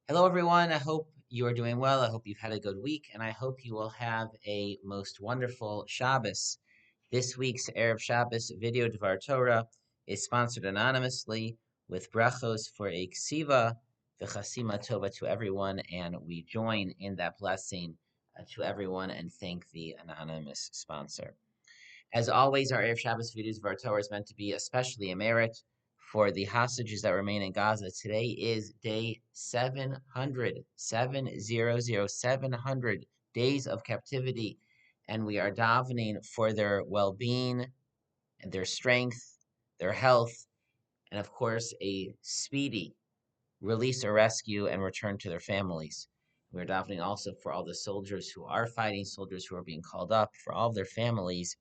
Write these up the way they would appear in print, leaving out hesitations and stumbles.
Hello, everyone. I hope you are doing well. I hope you've had a good week, and I hope you will have a most wonderful Shabbos. This week's Erev Shabbos video Dvar Torah is sponsored anonymously with brachos for a ksiva, v'chasima tova to everyone, and we join in that blessing to everyone and thank the anonymous sponsor. As always, our Erev Shabbos videos of our Torah is meant to be especially a merit for the hostages that remain in Gaza. Today is day 700, 700 days of captivity, and we are davening for their well-being and their strength, their health, and of course, a speedy release or rescue and return to their families. We're davening also for all the soldiers who are fighting, soldiers who are being called up, for all of their families,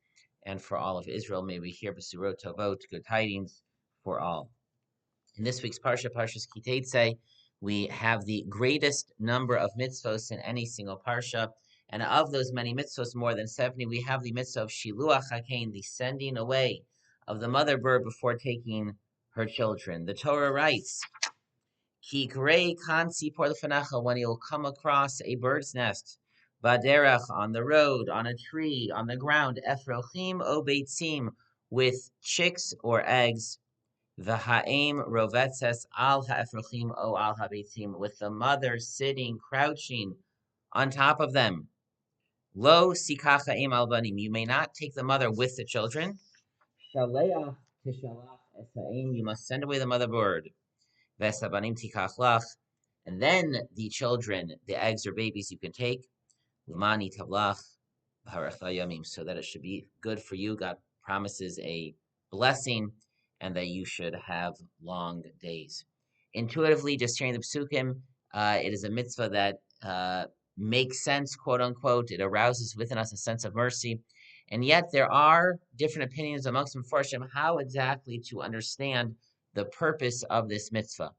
and for all of Israel. May we hear Besurot Tovot, good tidings for all. In this week's Parsha, Parshas Teitzei, we have the greatest number of mitzvos in any single Parsha. And of those many mitzvos, more than 70, we have the mitzvah of Shiluach HaKain, the sending away of the mother bird before taking her children. The Torah writes, Ki grei kansi por lefanacha, when you'll come across a bird's nest, baderach, on the road, on a tree, on the ground, efrochim o beitzim, with chicks or eggs, v'ha'em rovetzes al ha'efrochim o al ha'beitzim, with the mother sitting, crouching on top of them. Lo sikacha em al banim, you may not take the mother with the children. Shaleach tishalach es ha'em, you must send away the mother bird. Vesabanim tikach lach, and then the children, the eggs or babies you can take, Lumani tablach yamim, so that it should be good for you. God promises a blessing and that you should have long days. Intuitively, just hearing the psukim, it is a mitzvah that makes sense, quote unquote. It arouses within us a sense of mercy. And yet there are different opinions amongst Mefarshim how exactly to understand the purpose of this mitzvah.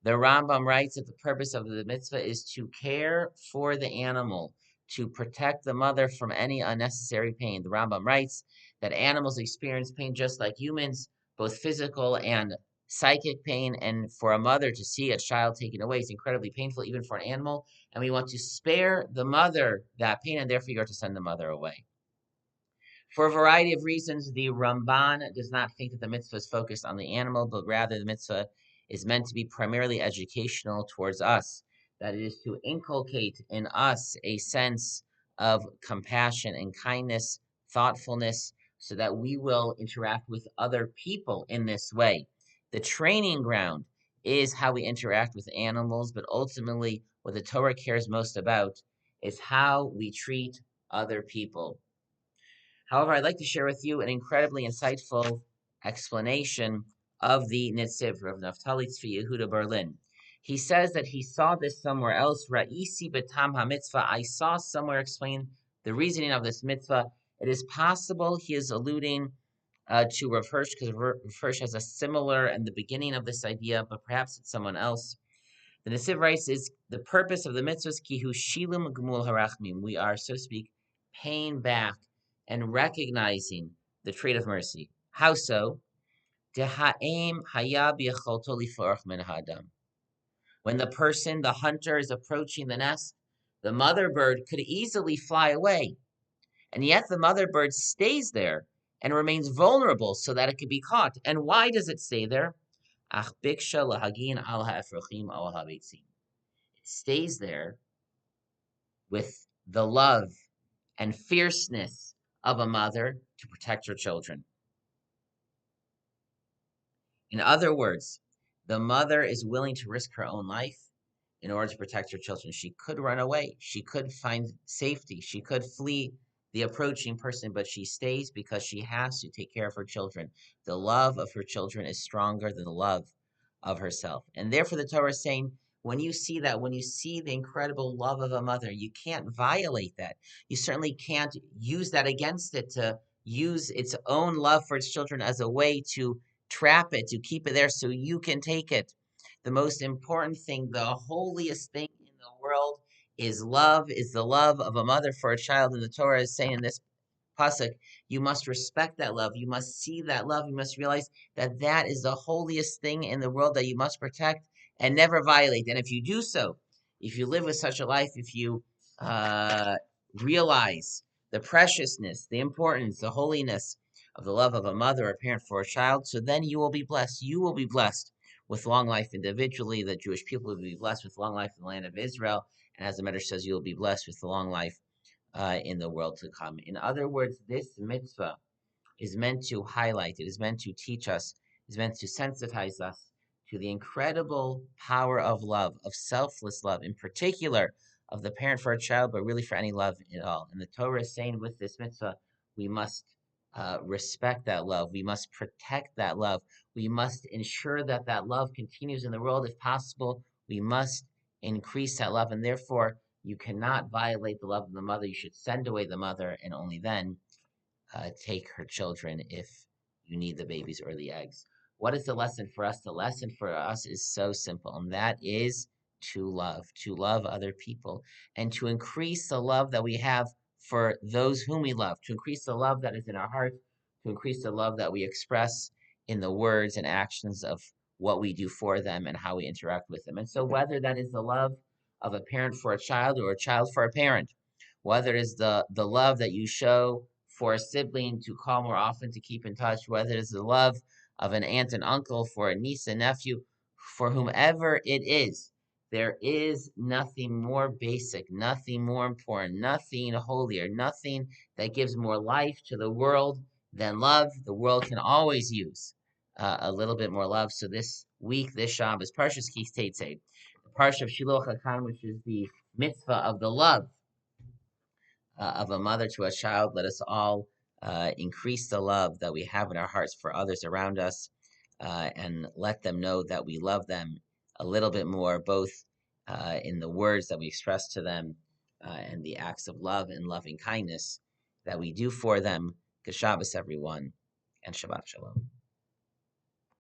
The Rambam writes that the purpose of the mitzvah is to care for the animal, to protect the mother from any unnecessary pain. The Rambam writes that animals experience pain just like humans, both physical and psychic pain, and for a mother to see a child taken away is incredibly painful, even for an animal, and we want to spare the mother that pain, and therefore you are to send the mother away. For a variety of reasons, the Ramban does not think that the mitzvah is focused on the animal, but rather the mitzvah is meant to be primarily educational towards us. That it is to inculcate in us a sense of compassion and kindness, thoughtfulness, so that we will interact with other people in this way. The training ground is how we interact with animals, but ultimately, what the Torah cares most about is how we treat other people. However, I'd like to share with you an incredibly insightful explanation of the Nitziv, Rav Naftali Tzvi Yehuda Berlin. He says that he saw this somewhere else. Ra'isi betam ha-mitzvah. I saw somewhere explain the reasoning of this mitzvah. It is possible he is alluding to Rav Hirsch, because Rav Hirsch has a similar and the beginning of this idea, but perhaps it's someone else. The Nitziv writes is the purpose of the mitzvah is kihu shilim gemul harachmim. We are, so to speak, paying back and recognizing the trait of mercy. How so? When the person, the hunter, is approaching the nest, the mother bird could easily fly away, and yet the mother bird stays there and remains vulnerable so that it could be caught. And why does it stay there? It stays there with the love and fierceness of a mother to protect her children. In other words, the mother is willing to risk her own life in order to protect her children. She could run away. She could find safety. She could flee the approaching person, but she stays because she has to take care of her children. The love of her children is stronger than the love of herself. And therefore the Torah is saying, when you see that, when you see the incredible love of a mother, you can't violate that. You certainly can't use that against it, to use its own love for its children as a way to trap it, to keep it there so you can take it. The most important thing, the holiest thing in the world is love, is the love of a mother for a child. And the Torah is saying in this pasuk, you must respect that love. You must see that love. You must realize that that is the holiest thing in the world that you must protect. and never violate. And if you do so, if you live with such a life, if you uh, realize the preciousness, the importance, the holiness of the love of a mother or a parent for a child, so then you will be blessed. You will be blessed with long life individually. The Jewish people will be blessed with long life in the land of Israel. And as the Medrash says, you will be blessed with the long life in the world to come. In other words, this mitzvah is meant to highlight, it is meant to teach us, is meant to sensitize us to the incredible power of love, of selfless love, in particular of the parent for a child, but really for any love at all. And the Torah is saying with this mitzvah, we must respect that love. We must protect that love. We must ensure that that love continues in the world if possible. We must increase that love. And therefore, you cannot violate the love of the mother. You should send away the mother, and only then take her children if you need the babies or the eggs. What is the lesson for us? The lesson for us is so simple, and that is to love other people, and to increase the love that we have for those whom we love, to increase the love that is in our hearts, to increase the love that we express in the words and actions of what we do for them and how we interact with them. And so, whether that is the love of a parent for a child or a child for a parent, whether it is the love that you show for a sibling to call more often to keep in touch, whether it's the love of an aunt and uncle for a niece and nephew, for whomever it is, there is nothing more basic, nothing more important, nothing holier, nothing that gives more life to the world than love. The world can always use a little bit more love. So this week, this Shabbos, Parshat Teitzei, the Parshat of Shiloh HaKhan, which is the mitzvah of the love of a mother to a child. Let us all increase the love that we have in our hearts for others around us, and let them know that we love them a little bit more, both in the words that we express to them and the acts of love and loving kindness that we do for them. Good Shabbos, everyone, and Shabbat Shalom.